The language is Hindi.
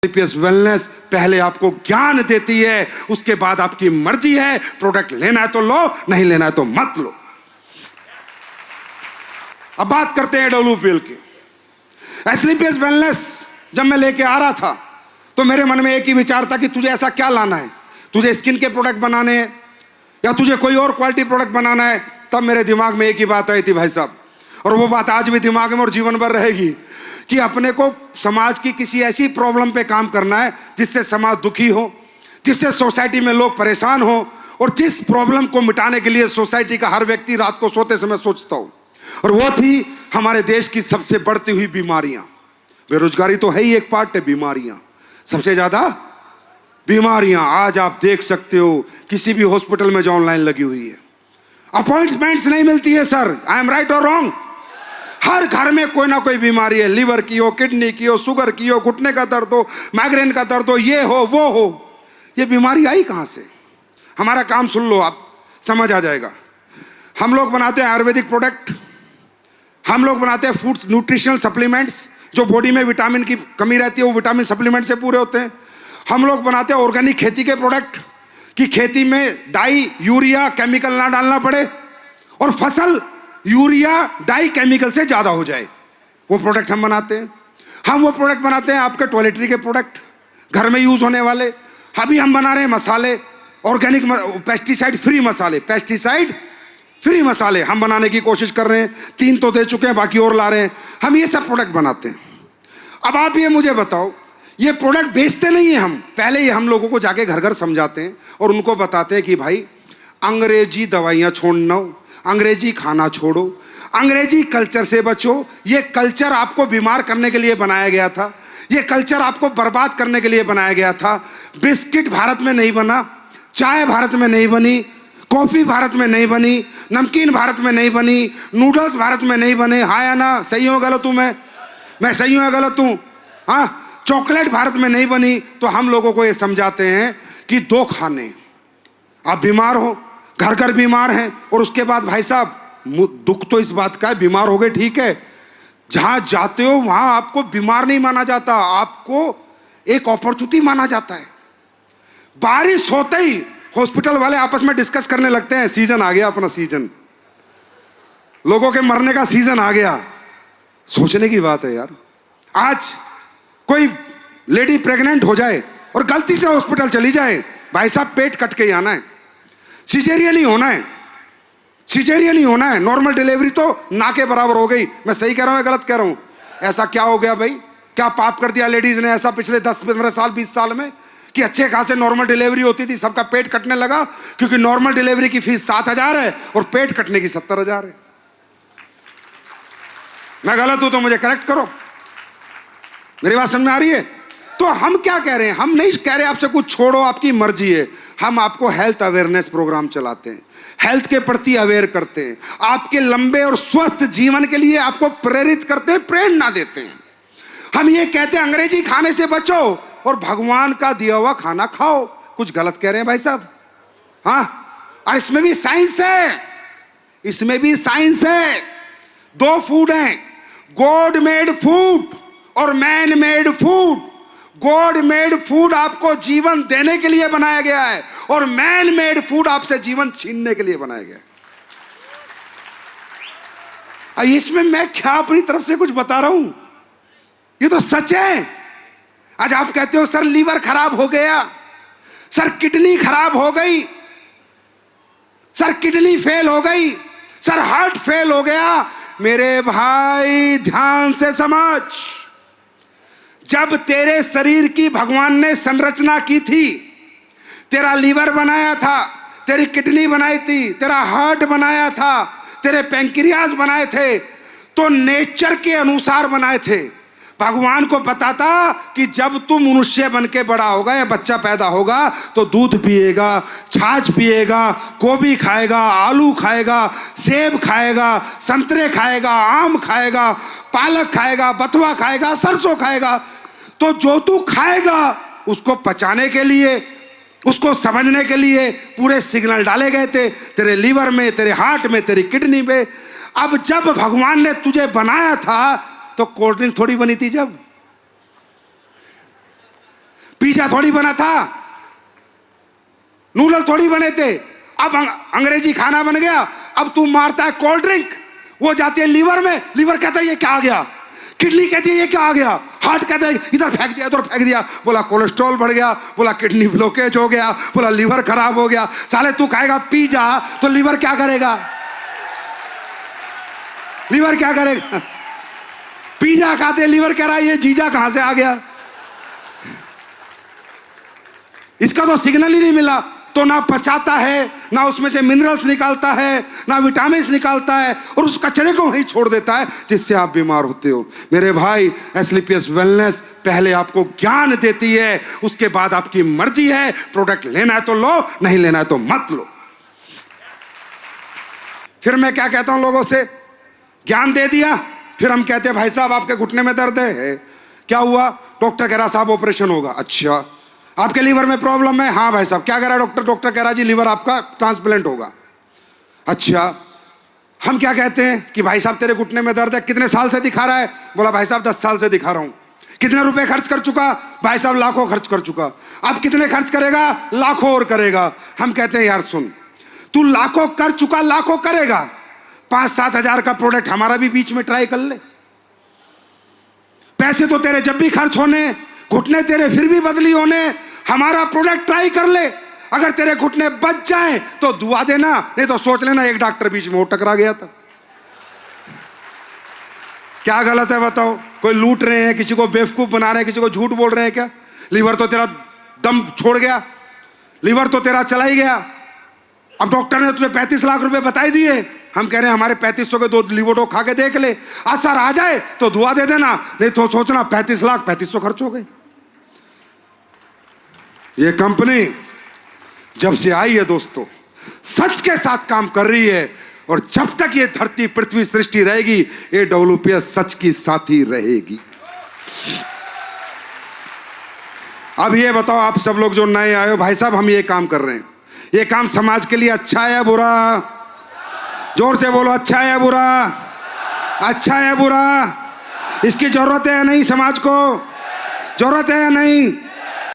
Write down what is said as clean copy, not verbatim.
एसलीपीएस वेलनेस पहले आपको ज्ञान देती है, उसके बाद आपकी मर्जी है। प्रोडक्ट लेना है तो लो, नहीं लेना है तो मत लो। अब बात करते हैं डब्ल्यूपीएल की। एसलीपीएस वेलनेस जब मैं लेके आ रहा था तो मेरे मन में एक ही विचार था कि तुझे ऐसा क्या लाना है, तुझे स्किन के प्रोडक्ट बनाने हैं या तुझे कोई और क्वालिटी प्रोडक्ट बनाना है। तब मेरे दिमाग में एक ही बात आई थी भाई साहब, और वो बात आज भी दिमाग में और जीवन भर रहेगी कि अपने को समाज की किसी ऐसी प्रॉब्लम पे काम करना है जिससे समाज दुखी हो, जिससे सोसाइटी में लोग परेशान हो, और जिस प्रॉब्लम को मिटाने के लिए सोसाइटी का हर व्यक्ति रात को सोते समय सोचता हो। और वो थी हमारे देश की सबसे बढ़ती हुई बीमारियां। बेरोजगारी तो है ही एक पार्ट है, बीमारियां सबसे ज्यादा बीमारियां आज आप देख सकते हो किसी भी हॉस्पिटल में जो ऑनलाइन लगी हुई है। अपॉइंटमेंट्स नहीं मिलती है सर, आई एम राइट और रॉन्ग? हर घर में कोई ना कोई बीमारी है, लीवर की हो, किडनी की हो, शुगर की हो, घुटने का दर्द हो, माइग्रेन का दर्द हो, ये हो वो हो। ये बीमारी आई कहां से? हमारा काम सुन लो, आप समझ आ जाएगा। हम लोग बनाते हैं आयुर्वेदिक प्रोडक्ट, हम लोग बनाते हैं फूड्स न्यूट्रिशनल सप्लीमेंट्स, जो बॉडी में विटामिन की कमी रहती है वो विटामिन सप्लीमेंट से पूरे होते हैं। हम लोग बनाते हैं ऑर्गेनिक खेती के प्रोडक्ट, कि खेती में डाई यूरिया केमिकल ना डालना पड़े और फसल यूरिया डाई केमिकल से ज्यादा हो जाए, वो प्रोडक्ट हम बनाते हैं। हम वो प्रोडक्ट बनाते हैं आपके टॉयलेटरी के प्रोडक्ट, घर में यूज होने वाले। अभी हम बना रहे हैं मसाले, ऑर्गेनिक पेस्टिसाइड फ्री मसाले, पेस्टिसाइड फ्री मसाले हम बनाने की कोशिश कर रहे हैं। 3 तो दे चुके हैं, बाकी और ला रहे हैं। हम ये सब प्रोडक्ट बनाते हैं। अब आप ये मुझे बताओ, ये प्रोडक्ट बेचते नहीं है हम, पहले ही हम लोगों को जाके घर घर समझाते हैं और उनको बताते हैं कि भाई अंग्रेजी दवाइयाँ छोड़ना, अंग्रेजी खाना छोड़ो, अंग्रेजी कल्चर से बचो। ये कल्चर आपको बीमार करने के लिए बनाया गया था, ये कल्चर आपको बर्बाद करने के लिए बनाया गया था। बिस्किट भारत में नहीं बना, चाय भारत में नहीं बनी, कॉफी भारत में नहीं बनी, नमकीन भारत में नहीं बनी, नूडल्स भारत में नहीं बने। हाँ या ना? सही हो गलत हूं? मैं सही हूं या गलत हूं? हाँ, चॉकलेट भारत में नहीं बनी। तो हम लोगों को ये समझाते हैं कि 2 खाने, आप बीमार हो, घर घर बीमार हैं, और उसके बाद भाई साहब दुख तो इस बात का है, बीमार हो गए ठीक है, जहां जाते हो वहां आपको बीमार नहीं माना जाता, आपको एक अपॉर्चुनिटी माना जाता है। बारिश होते ही हॉस्पिटल वाले आपस में डिस्कस करने लगते हैं, सीजन आ गया, अपना सीजन, लोगों के मरने का सीजन आ गया। सोचने की बात है यार, आज कोई लेडी प्रेग्नेंट हो जाए और गलती से हॉस्पिटल चली जाए, भाई साहब पेट कट के ही आना है, सिजेरियन ही होना है, सिजेरियन ही होना है। नॉर्मल डिलीवरी तो ना के बराबर हो गई। मैं सही कह रहा हूं या गलत कह रहा हूं? ऐसा क्या हो गया भाई? क्या पाप कर दिया लेडीज ने ऐसा पिछले 10-15 साल 20 साल में कि अच्छे खासे नॉर्मल डिलीवरी होती थी, सबका पेट कटने लगा क्योंकि नॉर्मल डिलीवरी की फीस 7,000 है और पेट कटने की 70,000 है। मैं गलत हूं तो मुझे करेक्ट करो, मेरी बात समझ में आ रही है? तो हम क्या कह रहे हैं? हम नहीं कह रहे आपसे कुछ छोड़ो, आपकी मर्जी है। हम आपको हेल्थ अवेयरनेस प्रोग्राम चलाते हैं, हेल्थ के प्रति अवेयर करते हैं, आपके लंबे और स्वस्थ जीवन के लिए आपको प्रेरित करते हैं, प्रेरणा देते हैं। हम ये कहते हैं अंग्रेजी खाने से बचो और भगवान का दिया हुआ खाना खाओ। कुछ गलत कह रहे हैं भाई साहब? हाँ, और इसमें भी साइंस है, इसमें भी साइंस है। 2 फूड हैं, गॉड मेड फूड और man made food. God made food आपको जीवन देने के लिए बनाया गया है और मैन मेड फूड आपसे जीवन छीनने के लिए बनाया गया है। अब इसमें मैं क्या अपनी तरफ से कुछ बता रहा हूं, ये तो सच है। आज आप कहते हो सर लीवर खराब हो गया, सर किडनी खराब हो गई, सर किडनी फेल हो गई, सर हार्ट फेल हो गया। मेरे भाई ध्यान से समझ, जब तेरे शरीर की भगवान ने संरचना की थी, तेरा लीवर बनाया था, तेरी किडनी बनाई थी, तेरा हार्ट बनाया था, तेरे पैंक्रियाज बनाए थे, तो नेचर के अनुसार बनाए थे। भगवान को पता था कि जब तू मनुष्य बन के बड़ा होगा या बच्चा पैदा होगा तो दूध पिएगा, छाछ पिएगा, गोभी खाएगा, आलू खाएगा, सेब खाएगा, संतरे खाएगा, आम खाएगा, पालक खाएगा, बथुआ खाएगा, सरसों खाएगा। तो जो तू खाएगा उसको पचाने के लिए, उसको समझने के लिए पूरे सिग्नल डाले गए थे तेरे लीवर में, तेरे हार्ट में, तेरी किडनी में। अब जब भगवान ने तुझे बनाया था तो कोल्ड ड्रिंक थोड़ी बनी थी, जब पिज्जा थोड़ी बना था, नूडल थोड़ी बने थे। अब अंग्रेजी खाना बन गया। अब तू मारता है कोल्ड ड्रिंक, वो जाती है लीवर में, लीवर कहता है ये क्या आ गया, किडनी कहती है ये क्या आ गया, हार्ट कहता है इधर फेंक दिया इधर फेंक दिया, बोला कोलेस्ट्रॉल बढ़ गया, बोला किडनी ब्लॉकेज हो गया, बोला लीवर खराब हो गया। साले तू खाएगा पिज्जा तो लीवर क्या करेगा, लीवर क्या करेगा? पिज्जा खाते लीवर कह रहा है ये जीजा कहां से आ गया, इसका तो सिग्नल ही नहीं मिला। तो ना पचाता है, ना उसमें से मिनरल्स निकालता है, ना विटामिन्स निकालता है, और उस कचरे को वहीं छोड़ देता है जिससे आप बीमार होते हो। मेरे भाई, एस्क्लेपियस वेलनेस पहले आपको ज्ञान देती है, उसके बाद आपकी मर्जी है। प्रोडक्ट लेना है तो लो, नहीं लेना है तो मत लो। फिर मैं क्या कहता हूं लोगों से, ज्ञान दे दिया, फिर हम कहते हैं भाई साहब आपके घुटने में दर्द है, क्या हुआ? डॉक्टर कह रहा साहब ऑपरेशन होगा। अच्छा, आपके लीवर में प्रॉब्लम है? हाँ भाई साहब। क्या कह रहा है डॉक्टर? डॉक्टर कह रहा जी लीवर आपका ट्रांसप्लांट होगा। अच्छा, हम क्या कहते हैं कि भाई साहब तेरे घुटने में दर्द है, कितने साल से दिखा रहा है? बोला भाई साहब 10 साल से दिखा रहा हूं। कितने रुपए खर्च कर चुका? भाई साहब लाखों खर्च कर चुका। अब कितने खर्च करेगा? लाखों और करेगा। हम कहते हैं यार सुन, तू लाखों कर चुका, लाखों करेगा, 5-7 हजार का प्रोडक्ट हमारा भी बीच में ट्राई कर ले। पैसे तो तेरे जब भी खर्च होने, घुटने तेरे फिर भी बदली होने, हमारा प्रोडक्ट ट्राई कर ले। अगर तेरे घुटने बच जाएं तो दुआ देना, नहीं तो सोच लेना एक डॉक्टर बीच में वो टकरा गया था। क्या गलत है बताओ? कोई लूट रहे हैं, किसी को बेवकूफ बना रहे हैं, किसी को झूठ बोल रहे हैं क्या? लीवर तो तेरा दम छोड़ गया, लीवर तो तेरा चला ही गया। अब डॉक्टर ने तुझे 35 लाख रुपए बताई दिए, हम कह रहे हैं हमारे 3500 के 2 लीवोडो खा के देख ले, असर आ जाए तो दुआ दे देना, नहीं तो सोचना 35 लाख 3500 खर्च हो गए। ये कंपनी जब से आई है दोस्तों, सच के साथ काम कर रही है, और जब तक ये धरती पृथ्वी सृष्टि रहेगी, AWPS सच की साथी रहेगी। अब ये बताओ आप सब लोग जो नए आए हो, भाई साहब हम ये काम कर रहे हैं, ये काम समाज के लिए अच्छा है या बुरा? जोर से बोलो, अच्छा है या बुरा? अच्छा है या बुरा? इसकी जरूरत है या नहीं? समाज को जरूरत है या नहीं?